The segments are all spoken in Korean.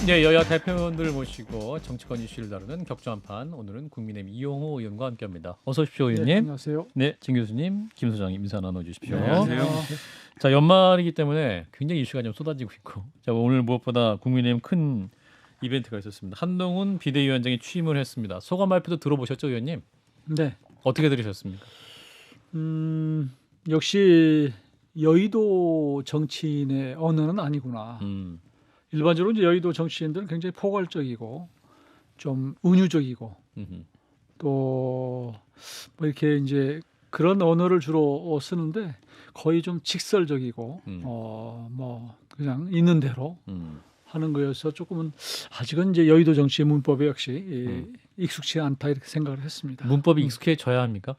네, 여야 대표들 모시고 정치권 이슈를 다루는 격조 한판. 오늘은 국민의힘 이용호 의원과 함께합니다. 어서 오십시오, 의원님. 네, 안녕하세요. 네, 진 교수님, 김 소장님 인사 나눠주십시오. 네, 안녕하세요. 자, 연말이기 때문에 굉장히 이슈가 좀 쏟아지고 있고, 자, 오늘 무엇보다 국민의힘 큰 이벤트가 있었습니다. 한동훈 비대위원장이 취임을 했습니다. 소감 발표도 들어보셨죠, 의원님? 네, 어떻게 들으셨습니까? 역시 여의도 정치인의 언어는 아니구나. 일반적으로 이제 여의도 정치인들은 굉장히 포괄적이고 좀 은유적이고 또 뭐 이렇게 이제 그런 언어를 주로 쓰는데 거의 좀 직설적이고 뭐 그냥 있는 대로 하는 거여서 조금은 아직은 이제 여의도 정치의 문법에 역시 익숙치 않다 이렇게 생각을 했습니다. 문법이 익숙해져야 합니까?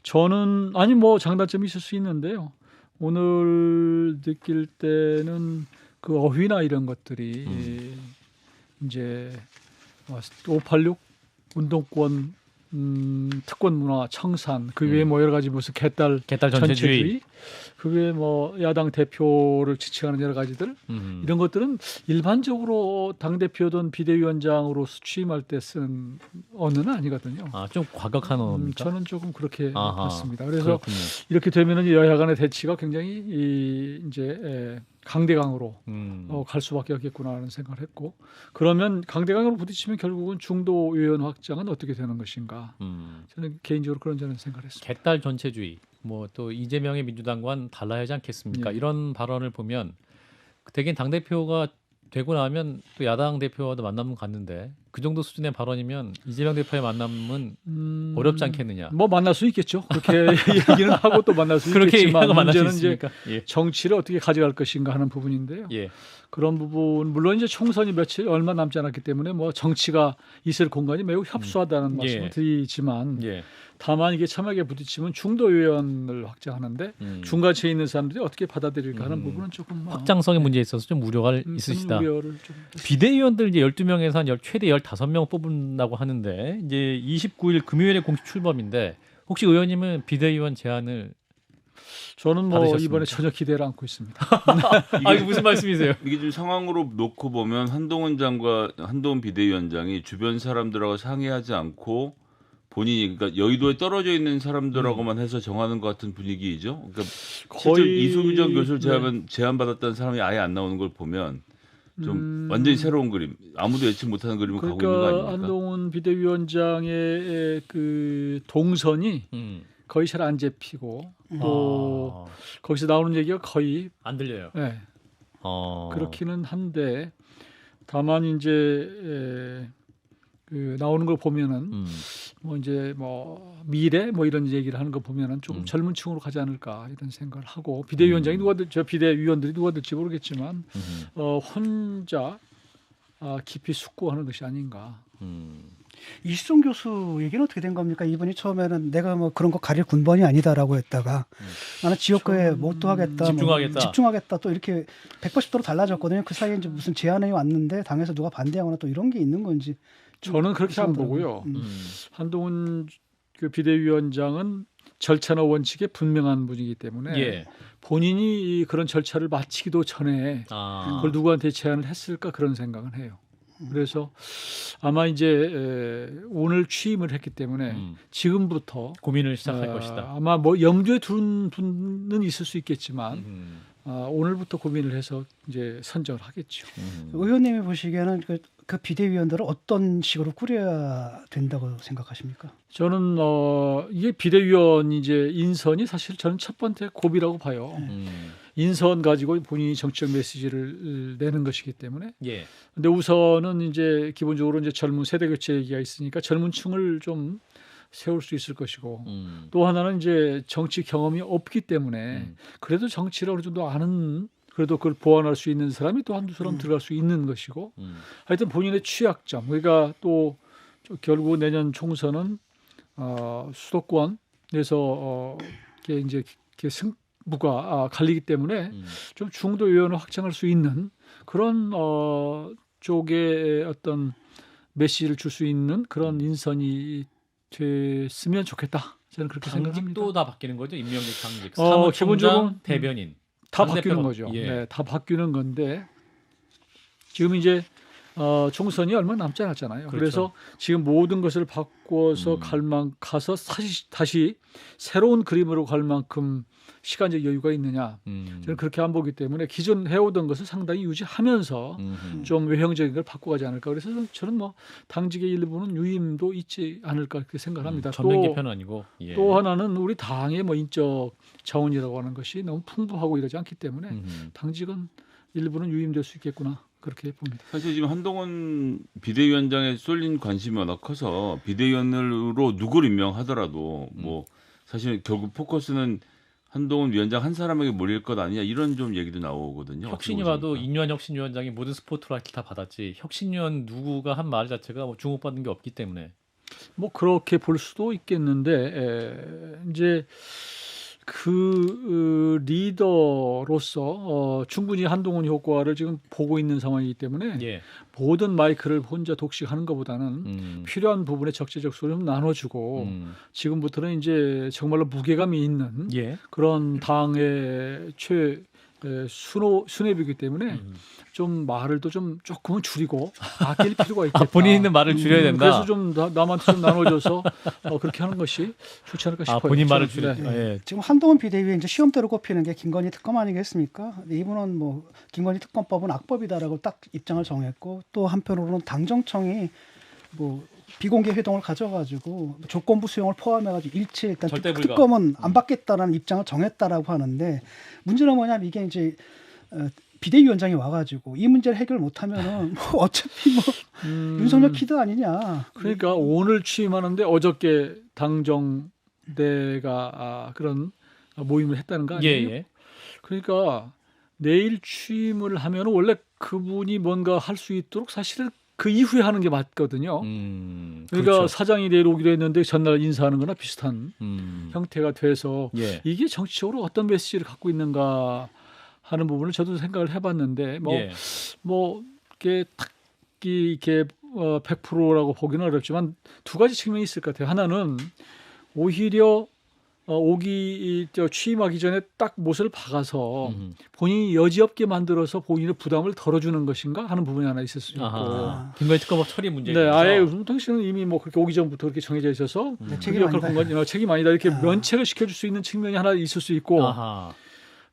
저는 아니 뭐 장단점이 있을 수 있는데요. 오늘 느낄 때는 그 어휘나 이런 것들이 이제 586 운동권 특권 문화 청산 그 외에 뭐 여러 가지 무슨 개딸 전체주의. 그 외에 뭐 야당 대표를 지칭하는 여러 가지들 이런 것들은 일반적으로 당 대표든 비대위원장으로서 취임할 때 쓰는 언어는 아니거든요. 아, 좀 과격한 언어입니까? 저는 조금 그렇게 아하, 봤습니다. 그래서 그렇군요. 이렇게 되면은 여야 간의 대치가 굉장히 이제 강대강으로 갈 수밖에 없겠구나 하는 생각을 했고, 그러면 강대강으로 부딪히면 결국은 중도 의원 확장은 어떻게 되는 것인가? 저는 개인적으로 그런 저는 생각을 했습니다. 개딸 전체주의, 뭐 또 이재명의 민주당과는 달라야 하지 않겠습니까? 예. 이런 발언을 보면 대개 당 대표가 되고 나면 또 야당 대표와도 만남은 갔는데 그 정도 수준의 발언이면 이재명 대표의 만남은 어렵지 않겠느냐? 뭐 만날 수 있겠죠. 그렇게 얘기는 하고 또 만날 수 그렇게 있겠지만 얘기하고 만날 수 문제는 이제 있습니까? 예. 정치를 어떻게 가져갈 것인가 하는 부분인데요. 예. 그런 부분 물론 이제 총선이 며칠 얼마 남지 않았기 때문에 뭐 정치가 있을 공간이 매우 협소하다는 말씀을 예. 드리지만 예. 다만 이게 참하게 부딪히면 중도 의원을 확장하는데 중간체에 있는 사람들이 어떻게 받아들일까 하는 부분은 조금 확장성의 문제에 있어서 좀 우려가 있으시다. 우려를 좀 비대위원들 이제 12명에서 한 최대 15명 뽑는다고 하는데 이제 29일 금요일에 공식 출범인데 혹시 의원님은 비대위원 제안을 저는 뭐 받으셨습니까? 이번에 전혀 기대를 안고 있습니다. 아, 이거 무슨 말씀이세요? 이게 좀 상황으로 놓고 보면 한동훈 비대위원장이 주변 사람들하고 상의하지 않고 본인이 그러니까 여의도에 떨어져 있는 사람들하고만 해서 정하는 것 같은 분위기이죠. 그러니까 거의- 실제 이수정 교수를 네. 제안받았다는 사람이 아예 안 나오는 걸 보면 좀 완전히 새로운 그림, 아무도 예측 못하는 그림을 가고 있는 거 그러니까 아닙니까? 한동훈 비대위원장의 그 동선이 거의 잘 안 잡히고 또 거기서 나오는 얘기가 거의 안 들려요. 네, 그렇기는 한데 다만 이제 그 나오는 걸 보면은 뭐 이제 뭐 미래 뭐 이런 얘기를 하는 거 보면은 조금 젊은 층으로 가지 않을까 이런 생각을 하고 비대위원장이 저 비대위원들이 누가 될지 모르겠지만 혼자 깊이 숙고하는 것이 아닌가. 이수정 교수 얘기는 어떻게 된 겁니까? 이분이 처음에는 내가 뭐 그런 거 가릴 군번이 아니다라고 했다가 나는 지역구에 몰두하겠다, 집중하겠다 또 이렇게 180도로 달라졌거든요. 그 사이에 이제 무슨 제안이 왔는데 당에서 누가 반대하거나 또 이런 게 있는 건지 저는 그렇게 안 보고요. 한동훈 그 비대위원장은 절차나 원칙에 분명한 분이기 때문에 예. 본인이 그런 절차를 마치기도 전에 그걸 누구한테 제안을 했을까 그런 생각은 해요. 그래서 아마 이제 오늘 취임을 했기 때문에 지금부터 고민을 시작할 것이다. 아마 뭐 염두에 둔 분은 있을 수 있겠지만 오늘부터 고민을 해서 이제 선정을 하겠죠. 의원님이 보시기에는 그 비대위원들을 어떤 식으로 꾸려야 된다고 생각하십니까? 저는 이게 비대위원 이제 인선이 사실 저는 첫 번째 고비라고 봐요. 인선 가지고 본인이 정치적 메시지를 내는 것이기 때문에. 예. 근데 우선은 이제 기본적으로 이제 젊은 세대 교체 얘기가 있으니까 젊은 층을 좀 세울 수 있을 것이고 또 하나는 이제 정치 경험이 없기 때문에 그래도 정치를 어느 정도 아는 그래도 그걸 보완할 수 있는 사람이 또 한두 사람 들어갈 수 있는 것이고 하여튼 본인의 취약점 그러니까 또 결국 내년 총선은 수도권에서 이제 승부가 갈리기 때문에 좀 중도 의원을 확장할 수 있는 그런 쪽에 어떤 메시지를 줄 수 있는 그런 인선이 됐으면 좋겠다. 저는 그렇게 생각합니다. 당직도 다 바뀌는 거죠? 임명직, 당직, 사무총장, 기본적으로 대변인 다 당 바뀌는 대표가- 거죠. 예. 네, 다 바뀌는 건데 지금 이제 총선이 얼마 남지 않았잖아요. 그렇죠. 그래서 지금 모든 것을 바꿔서 가서 다시 새로운 그림으로 갈 만큼 시간적 여유가 있느냐. 저는 그렇게 안 보기 때문에 기존 해오던 것을 상당히 유지하면서 좀 외형적인 걸 바꿔가지 않을까. 그래서 저는 뭐 당직의 일부는 유임도 있지 않을까 그렇게 생각합니다. 전면 개편은 아니고. 예. 또 하나는 우리 당의 뭐 인적 자원이라고 하는 것이 너무 풍부하고 이러지 않기 때문에 당직은 일부는 유임될 수 있겠구나. 그렇게 봅니다. 사실 지금 한동훈 비대위원장에 쏠린 관심이 워낙 커서 비대위원으로 누구를 임명하더라도 뭐 사실 결국 포커스는 한동훈 위원장 한 사람에게 몰릴 것 아니냐 이런 좀 얘기도 나오거든요. 혁신이 봐도 인류한 혁신위원장이 모든 스포트라이트를 다 받았지 혁신위원 누구가 한 말 자체가 뭐 주목받는 게 없기 때문에 뭐 그렇게 볼 수도 있겠는데 이제 그 리더로서 충분히 한동훈 효과를 지금 보고 있는 상황이기 때문에 예. 모든 마이크를 혼자 독식하는 것보다는 필요한 부분에 적재적소를 좀 나눠주고 지금부터는 이제 정말로 무게감이 있는 예. 그런 당의 수뇌비이기 때문에 좀 말을 또 좀 조금은 줄이고 아낄 필요가 있겠다. 본인 있는 말을 줄여야 된다. 그래서 좀 남한테 좀 나눠줘서 그렇게 하는 것이 좋지 않을까 싶어요. 본인 말을 저는. 줄여. 예. 지금 한동훈 비대위에 이제 시험대로 꼽히는 게 김건희 특검 아니겠습니까? 이분은 뭐 김건희 특검법은 악법이다라고 딱 입장을 정했고 또 한편으로는 당정청이 뭐 비공개 회동을 가져가지고 조건부 수용을 포함해가지고 일체 일단 절대 불가. 특검은 안 받겠다라는 입장을 정했다라고 하는데 문제는 뭐냐면 이게 이제 비대위원장이 와가지고 이 문제를 해결 못하면은 뭐 어차피 뭐 윤석열 키드 아니냐. 그러니까 오늘 취임하는데 어저께 당정대가 그런 모임을 했다는 거 아니에요? 예. 그러니까 내일 취임을 하면 원래 그분이 뭔가 할 수 있도록 사실은 그 이후에 하는 게 맞거든요. 그러니까 그렇죠. 사장이 내일 오기로 했는데 전날 인사하는 거나 비슷한 형태가 돼서 예. 이게 정치적으로 어떤 메시지를 갖고 있는가 하는 부분을 저도 생각을 해봤는데 뭐 이게 딱히 이렇게 100%라고 보기는 어렵지만 두 가지 측면이 있을 것 같아요. 하나는 오히려 취임하기 전에 딱 못을 박아서 본인이 여지없게 만들어서 본인의 부담을 덜어주는 것인가 하는 부분이 하나 있을 수 있고. 김건희 특검법 처리 문제. 네, 아예 당신은 이미 뭐 그렇게 오기 전부터 그렇게 정해져 있어서 책임 아니다. 책임 아니다 이렇게 면책을 시켜줄 수 있는 측면이 하나 있을 수 있고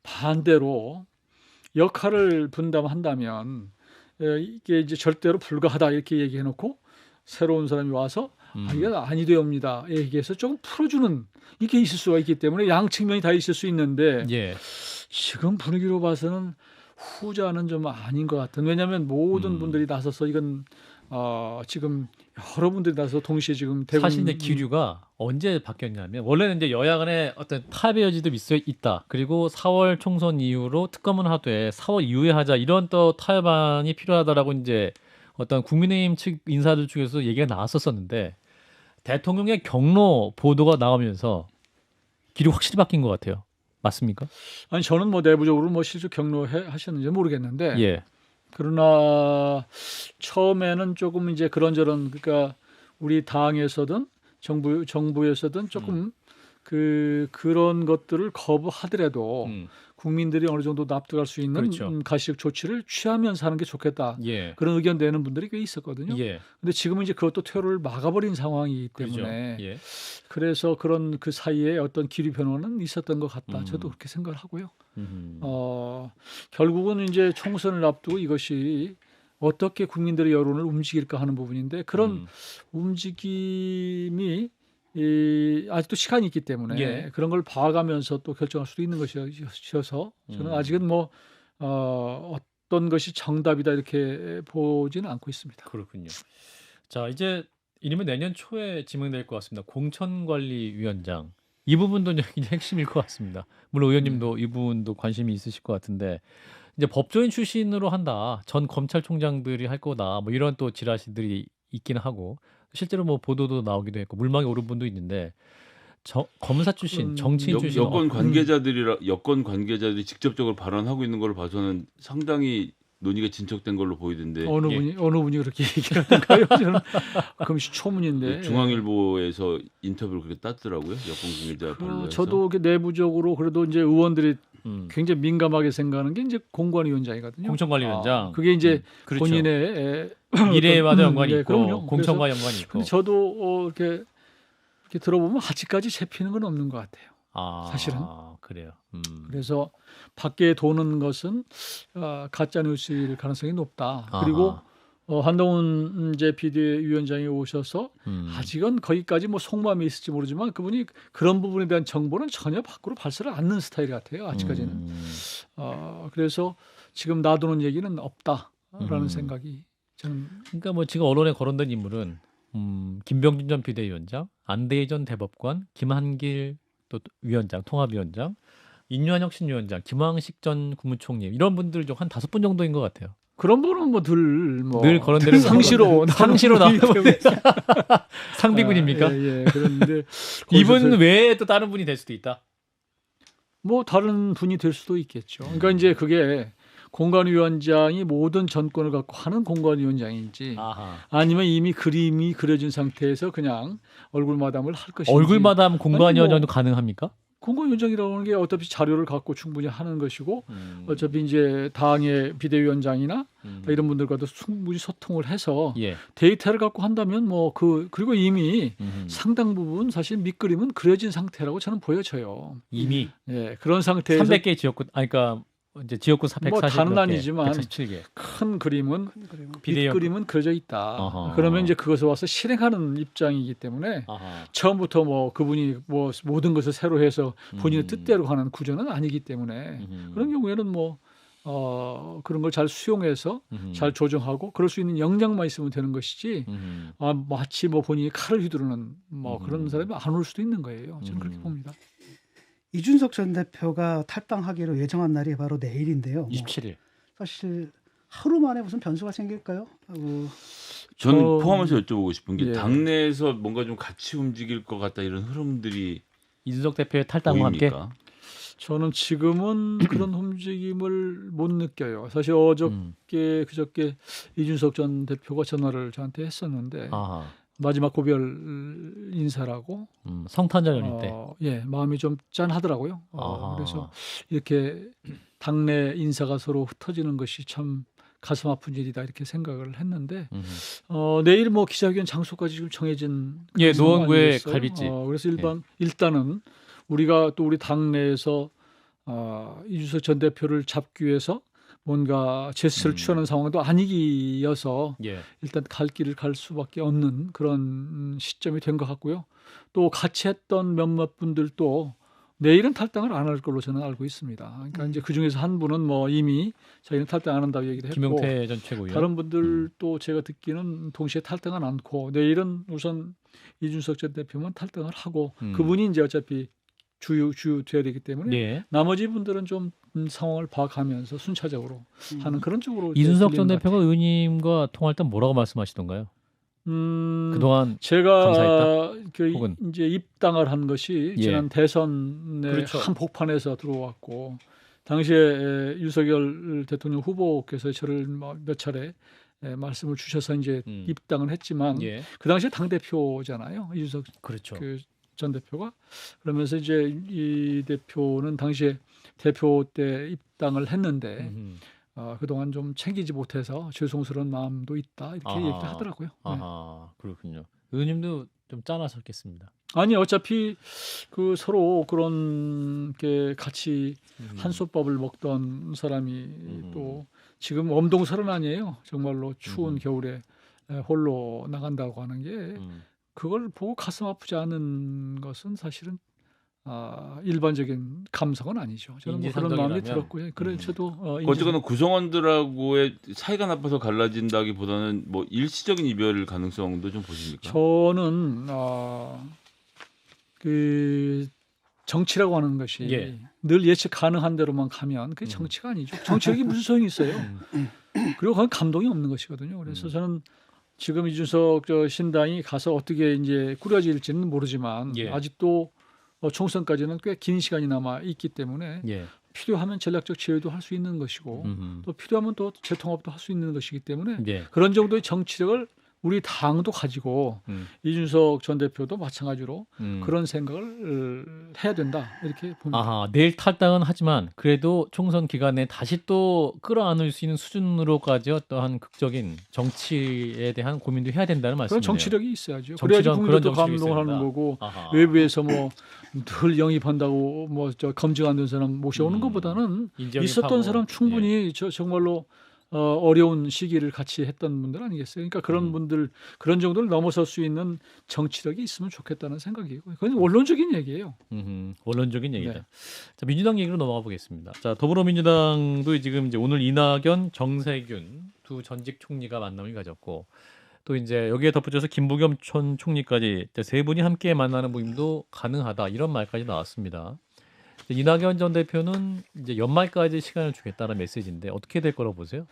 반대로 역할을 분담한다면 이게 이제 절대로 불가하다 이렇게 얘기해놓고 새로운 사람이 와서 이게 아니되옵니다 얘기해서 조금 풀어주는 이게 있을 수가 있기 때문에 양 측면이 다 있을 수 있는데 지금 분위기로 봐서는 후자는 좀 아닌 것 같은. 왜냐하면 모든 분들이 나서서 이건 지금 여러분들이 나서 동시에 지금 사실 이제 기류가 언제 바뀌었냐면 원래는 이제 여야 간에 어떤 타협의 여지도 있다. 그리고 4월 총선 이후로 특검은 하되 4월 이후에 하자 이런 또 타협안이 필요하다라고 이제 어떤 국민의힘 측 인사들 중에서 얘기가 나왔었는데 대통령의 경로 보도가 나오면서 길이 확실히 바뀐 것 같아요. 맞습니까? 아니 저는 뭐 내부적으로 뭐 실제 경로하셨는지 모르겠는데 예. 그러나 처음에는 조금 이제 그런저런 그러니까 우리 당에서든 정부에서든 조금 그런 것들을 거부하더라도 국민들이 어느 정도 납득할 수 있는 그렇죠. 가시적 조치를 취하면서 하는 게 좋겠다. 그런 의견 내는 분들이 꽤 있었거든요. 근데 지금은 이제 그것도 퇴로를 막아버린 상황이기 때문에 그렇죠. 그래서 그런 그 사이에 어떤 기류 변화는 있었던 것 같다. 저도 그렇게 생각을 하고요. 결국은 이제 총선을 앞두고 이것이 어떻게 국민들의 여론을 움직일까 하는 부분인데 그런 움직임이 아직도 시간이 있기 때문에 그런 걸 봐가면서 또 결정할 수도 있는 것이어서 저는 아직은 뭐 어떤 것이 정답이다 이렇게 보지는 않고 있습니다. 그렇군요. 자 이제 이르면 내년 초에 지명될 것 같습니다. 공천관리위원장 이 부분도 굉장히 핵심일 것 같습니다. 물론 의원님도 이 부분도 관심이 있으실 것 같은데 이제 법조인 출신으로 한다. 전 검찰총장들이 할 거다. 뭐 이런 또 지라시들이 있기는 하고 실제로 뭐 보도도 나오기도 했고 물망에 오른 분도 있는데 검사 출신, 정치인 출신 여권 관계자들이 직접적으로 발언하고 있는 걸 봐서는 상당히 논의가 진척된 걸로 보이던데 어느 분이 그렇게 얘기하는가요? 저는 그것이 초문인데 중앙일보에서 인터뷰를 그렇게 땄더라고요. 여권 관계자 발로해서. 저도 내부적으로 그래도 이제 의원들이 굉장히 민감하게 생각하는 게 이제 공관위원장이거든요. 공천관리위원장. 그게 이제 그렇죠. 본인의 미래와도 연관이 네, 있고 그럼요. 공천과 연관이 있고. 근데 저도 이렇게 들어보면 아직까지 잡히는 건 없는 것 같아요. 사실은. 그래요. 그래서 밖에 도는 것은 가짜 뉴스일 가능성이 높다. 그리고 한동훈 이제 비대위원장이 오셔서 아직은 거기까지 뭐 속마음이 있을지 모르지만 그분이 그런 부분에 대한 정보는 전혀 밖으로 발설을 않는 스타일 같아요. 아직까지는. 그래서 지금 놔두는 얘기는 없다라는 생각이 저는. 그러니까 뭐 지금 언론에 거론된 인물은 김병준 전 비대위원장, 안대희 전 대법관, 김한길 또 위원장, 통합위원장, 인류한 혁신위원장, 김황식 전 국무총리 이런 분들 좀 한 5분 정도인 것 같아요. 그런 분은 늘 거론되는 상시로 나오는 상비군입니까? 예, 그런데 이분 외에 또 다른 분이 될 수도 있다. 뭐 다른 분이 될 수도 있겠죠. 그러니까 이제 그게 공관위원장이 모든 전권을 갖고 하는 공관위원장인지 아니면 이미 그림이 그려진 상태에서 그냥 얼굴 마담을 할 것인지. 얼굴 마담 공관위원장도 가능합니까? 공관위원장이라고 하는 게 어차피 자료를 갖고 충분히 하는 것이고 어차피 이제 당의 비대위원장이나 이런 분들과도 충분히 소통을 해서 데이터를 갖고 한다면 뭐 그리고 이미 상당 부분 사실 밑그림은 그려진 상태라고 저는 보여져요. 이미 그런 상태에서 300개 지역구 그러니까 이제 지역구 140개 뭐 다는 아니지만 147개. 큰 그림은 밑그림은 그려져 있다. 그러면 이제 그것을 와서 실행하는 입장이기 때문에 처음부터 뭐 그분이 뭐 모든 것을 새로 해서 본인의 뜻대로 하는 구조는 아니기 때문에 그런 경우에는 뭐 그런 걸 잘 수용해서 잘 조정하고 그럴 수 있는 역량만 있으면 되는 것이지 마치 뭐 본인이 칼을 휘두르는 뭐 그런 사람이 안 올 수도 있는 거예요. 저는 그렇게 봅니다. 이준석 전 대표가 탈당하기로 예정한 날이 바로 내일인데요. 27일. 사실 하루 만에 무슨 변수가 생길까요? 저는 포함해서 여쭤보고 싶은 게 당내에서 뭔가 좀 같이 움직일 것 같다 이런 흐름들이 이준석 대표의 탈당과 보입니까? 함께? 저는 지금은 그런 움직임을 못 느껴요. 사실 어저께 그저께 이준석 전 대표가 전화를 저한테 했었는데 마지막 고별 인사라고 성탄절 연휴 때 마음이 좀 짠하더라고요. 그래서 이렇게 당내 인사가 서로 흩어지는 것이 참 가슴 아픈 일이다 이렇게 생각을 했는데 내일 뭐 기자회견 장소까지 지금 정해진 노원구의 갈빗집. 그래서 일단은 우리가 또 우리 당내에서 이준석 전 대표를 잡기 위해서 뭔가 제스처를 취하는 상황도 아니기여서 일단 갈 길을 갈 수밖에 없는 그런 시점이 된 것 같고요. 또 같이 했던 몇몇 분들도 내일은 탈당을 안 할 걸로 저는 알고 있습니다. 그러니까 이제 그 중에서 한 분은 뭐 이미 자기는 탈당 안 한다고 얘기를 했고, 김용태 전 최고위원. 다른 분들도 제가 듣기는 동시에 탈당은 않고 내일은 우선 이준석 전 대표만 탈당을 하고 그분이 이제 어차피 주요 돼야 되기 때문에 나머지 분들은 좀 상황을 봐가면서 순차적으로 하는 그런 쪽으로. 이준석 전 대표가 의원님과 통화할 때 뭐라고 말씀하시던가요? 그동안 제가 혹은 이제 입당을 한 것이 지난 대선의 한 복판에서 들어왔고 당시에 윤석열 대통령 후보께서 저를 몇 차례 말씀을 주셔서 이제 입당을 했지만 그 당시에 당 대표잖아요, 이준석 전 대표가. 그러면서 이제 이 대표는 당시에 대표 때 입당을 했는데 그동안 좀 챙기지 못해서 죄송스러운 마음도 있다 이렇게 얘기를 하더라고요. 그렇군요. 의원님도 좀 짠하셨겠습니다. 아니 어차피 그 서로 그런 게 같이 한솥밥을 먹던 사람이 또 지금 엄동설은 아니에요. 정말로 추운 겨울에 홀로 나간다고 하는 게 그걸 보고 가슴 아프지 않은 것은 사실은 일반적인 감성은 아니죠. 저는 뭐 그런 마음이 들었고요. 그래 저도 어쨌거나 구성원들하고의 사이가 나빠서 갈라진다기보다는 뭐 일시적인 이별 가능성도 좀 보십니까? 저는 그 정치라고 하는 것이 늘 예측 가능한 대로만 가면 그게 정치가 아니죠. 정치력이 무슨 소용이 있어요. 그리고 그건 감동이 없는 것이거든요. 그래서 저는 지금 이준석 신당이 가서 어떻게 이제 꾸려질지는 모르지만 아직도 총선까지는 꽤 긴 시간이 남아 있기 때문에 필요하면 전략적 제휴도 할 수 있는 것이고 또 필요하면 또 재통합도 할 수 있는 것이기 때문에 그런 정도의 정치력을 우리 당도 가지고 이준석 전 대표도 마찬가지로 그런 생각을 해야 된다 이렇게 봅니다. 아하, 내일 탈당은 하지만 그래도 총선 기간에 다시 또 끌어안을 수 있는 수준으로까지 어떠한 극적인 정치에 대한 고민도 해야 된다는 말씀이네요. 그런 정치력이 있어야죠. 정치적 그래야지 그런 국민들도 정치력이 감동을 있어야 하는 거고 아하. 외부에서 뭐 늘 영입한다고 뭐 저 검증 안 된 사람 모셔오는 것보다는 인정이 있었던 파고. 사람 충분히 정말로 어려운 시기를 같이 했던 분들 아니겠어요. 그러니까 그런 분들 그런 정도를 넘어설 수 있는 정치력이 있으면 좋겠다는 생각이고 그건 원론적인 얘기예요. 원론적인 얘기다. 네. 자, 민주당 얘기로 넘어가 보겠습니다. 자, 더불어민주당도 지금 이제 오늘 이낙연, 정세균 두 전직 총리가 만남을 가졌고 또 이제 여기에 덧붙여서 김부겸 전 총리까지 세 분이 함께 만나는 모임도 가능하다 이런 말까지 나왔습니다. 이낙연 전 대표는 이제 연말까지 시간을 주겠다는 메시지인데 어떻게 될 거라고 보세요?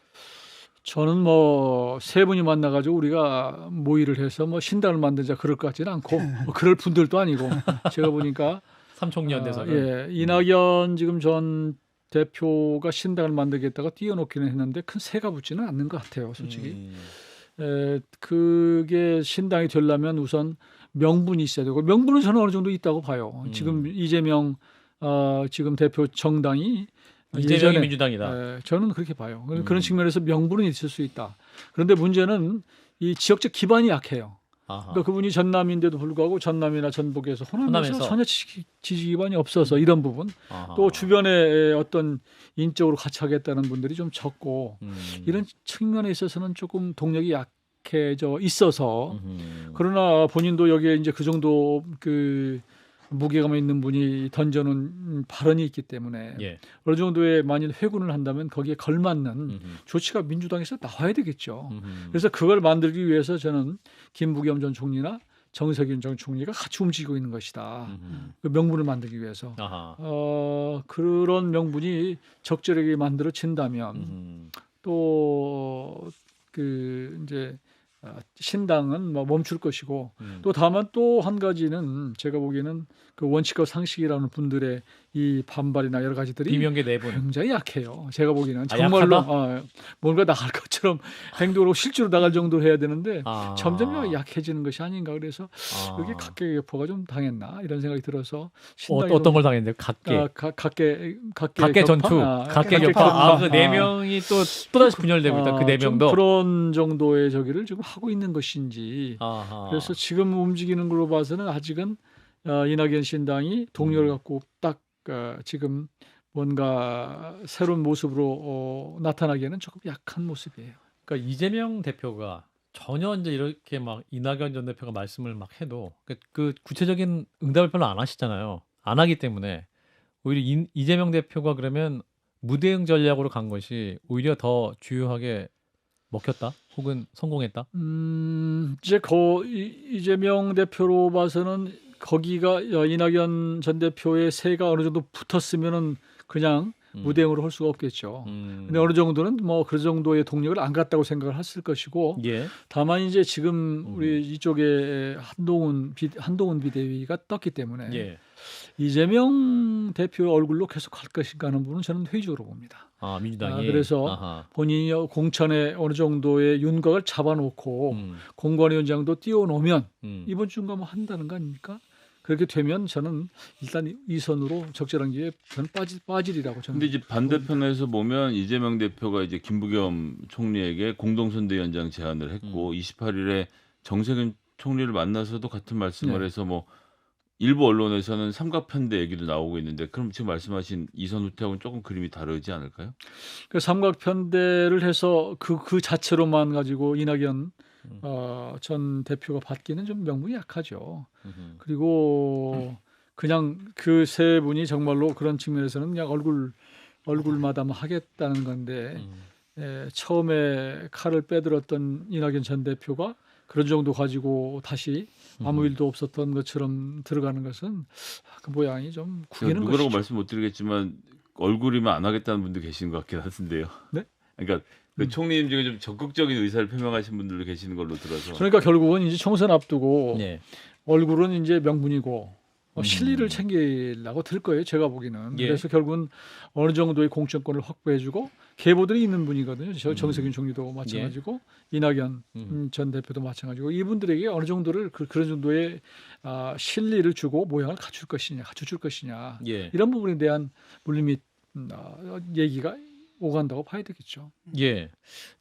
저는 뭐 세 분이 만나가지고 우리가 모의를 해서 뭐 신당을 만들자 그럴 것 같지는 않고 뭐 그럴 분들도 아니고 제가 보니까 삼총리 연대설은 예, 이낙연 지금 전 대표가 신당을 만들겠다가 띄워놓기는 했는데 큰 새가 붙지는 않는 것 같아요, 솔직히. 그게 신당이 되려면 우선 명분이 있어야 되고 명분은 저는 어느 정도 있다고 봐요. 지금 이재명 지금 대표 정당이 이재명이 민주당이다. 저는 그렇게 봐요. 그런 측면에서 명분은 있을 수 있다. 그런데 문제는 이 지역적 기반이 약해요. 그러니까 그분이 전남인데도 불구하고 전남이나 전북에서 호남에서 전혀 지지 기반이 없어서 이런 부분 또 주변에 어떤 인적으로 같이 하겠다는 분들이 좀 적고 이런 측면에 있어서는 조금 동력이 약해져 있어서 그러나 본인도 여기에 이제 그 정도 그 무게감 있는 분이 던져놓은 발언이 있기 때문에 어느 정도의 만일 회군을 한다면 거기에 걸맞는 조치가 민주당에서 나와야 되겠죠. 그래서 그걸 만들기 위해서 저는 김부겸 전 총리나 정세균 전 총리가 같이 움직이고 있는 것이다. 그 명분을 만들기 위해서 그런 명분이 적절하게 만들어진다면 또 그 이제 신당은 뭐 멈출 것이고 또 다만 또 한 가지는 제가 보기에는 그 원칙과 상식이라는 분들의 이 반발이나 여러 가지들이 비명계 내분 굉장히 약해요. 제가 보기에는 정말로 뭔가 나갈 것처럼 행동으로 실제로 나갈 정도로 해야 되는데 점점 약해지는 것이 아닌가 그래서 여기 각계격파가 좀 당했나 이런 생각이 들어서 어떤 걸 당했는데 각계 전투, 각계격파 그 네 명이 또다시 분열되고 있다. 그 네 명도 그런 정도의 저기를 지금 하고 있는 것인지 그래서 지금 움직이는 걸로 봐서는 아직은 이낙연 신당이 동료를 갖고 딱 지금 뭔가 새로운 모습으로 나타나기에는 조금 약한 모습이에요. 그러니까 이재명 대표가 전혀 이제 이렇게 막 이낙연 전 대표가 말씀을 막 해도 그 구체적인 응답을 별로 안 하시잖아요. 안 하기 때문에 오히려 이재명 대표가 그러면 무대응 전략으로 간 것이 오히려 더 주요하게 먹혔다 혹은 성공했다. 이제 이재명 대표로 봐서는 거기가 이낙연 전 대표의 세가 어느 정도 붙었으면은 그냥 무대응으로 할 수가 없겠죠. 근데 어느 정도는 뭐 그 정도의 동력을 안 갖다고 생각을 했을 것이고 다만 이제 지금 우리 이쪽에 한동훈 비대위가 떴기 때문에 이재명 대표 얼굴로 계속 갈 것인가 하는 부분은 저는 회의적으로 봅니다. 민주당이 그래서 본인이 공천에 어느 정도의 윤곽을 잡아놓고 공관위원장도 띄워놓으면 이번 주인가 뭐 한다는 거 아닙니까? 그렇게 되면 저는 일단 이 선으로 적절한 기회에 저는 빠지리라고 저는. 근데 이제 반대편에서 보면 이재명 대표가 이제 김부겸 총리에게 공동선대위원장 제안을 했고 28일에 정세균 총리를 만나서도 같은 말씀을 해서 뭐 일부 언론에서는 삼각편대 얘기도 나오고 있는데 그럼 지금 말씀하신 이선 후퇴하고는 조금 그림이 다르지 않을까요? 그 삼각편대를 해서 그 자체로만 가지고 이낙연 전 대표가 받기는 좀 명분이 약하죠. 그리고 그냥 그 세 분이 정말로 그런 측면에서는 그냥 얼굴마다 하겠다는 건데 처음에 칼을 빼들었던 이낙연 전 대표가 그런 정도 가지고 다시 아무 일도 없었던 것처럼 들어가는 것은 그 모양이 좀 구기는 것이죠. 누구라고 말씀 못 드리겠지만 얼굴이면 안 하겠다는 분도 계시는 것 같긴 하던데요. 네? 그러니까 그 총리님 중에 좀 적극적인 의사를 표명하신 분들도 계시는 걸로 들어서. 그러니까 결국은 이제 총선 앞두고 얼굴은 이제 명분이고 실리를 챙기려고 들 거예요. 제가 보기에는. 예. 그래서 결국은 어느 정도의 공천권을 확보해주고 계보들이 있는 분이거든요. 정세균 총리도 마찬가지고 이낙연 전 대표도 마찬가지고 이분들에게 어느 정도를 그런 정도의 실리를 주고 모양을 갖춰줄 것이냐 예. 이런 부분에 대한 물밑 얘기가 오간다고 봐야 되겠죠. 예.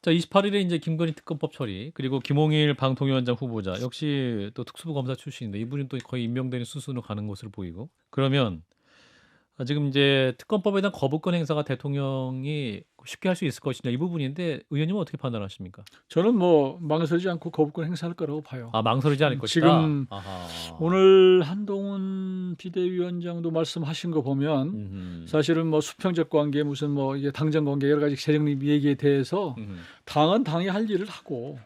자, 28일에 이제 김건희 특검법 처리 그리고 김홍일 방통위원장 후보자 역시 또 특수부 검사 출신인데 이분이 또 거의 임명되는 수순으로 가는 것으로 보이고 그러면 지금 이제 특검법에 대한 거부권 행사가 대통령이 쉽게 할 수 있을 것이냐 이 부분인데 의원님은 어떻게 판단하십니까? 저는 뭐 망설이지 않고 거부권 행사할 거라고 봐요. 망설이지 않을 것이다. 지금 아하. 오늘 한동훈 비대위원장도 말씀하신 거 보면 사실은 뭐 수평적 관계 무슨 뭐 이게 당정 관계 여러 가지 재정립 얘기에 대해서 당은 당이 할 일을 하고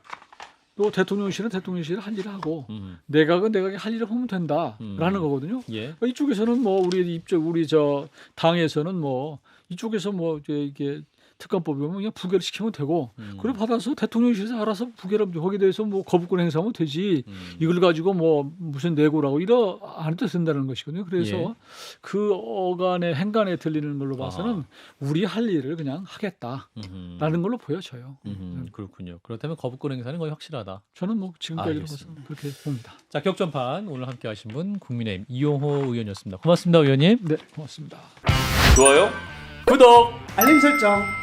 또 대통령실은 대통령실이 할 일을 하고 내각은 내각이 할 일을 하면 된다라는 거거든요. 예. 이쪽에서는 뭐 우리 저 당에서는 뭐 이쪽에서 뭐 이게 특검법이 보면 그냥 부결 시키면 되고 그걸 받아서 대통령실에서 알아서 부결하면 거기에 대해서 뭐 거부권 행사하면 되지 이걸 가지고 뭐 무슨 내고라고 이러 안 해도 된다는 것이거든요. 그래서 예. 그 어간의 행간에 들리는 걸로 봐서는 우리 할 일을 그냥 하겠다라는 걸로 보여져요. 그렇군요. 그렇다면 거부권 행사는 거의 확실하다. 저는 뭐 지금까지로 봐서 알겠습니다. 그렇게 봅니다. 자, 격전판 오늘 함께 하신 분 국민의힘 이용호 의원이었습니다. 고맙습니다, 의원님. 네, 고맙습니다. 좋아요. 구독. 알림 설정.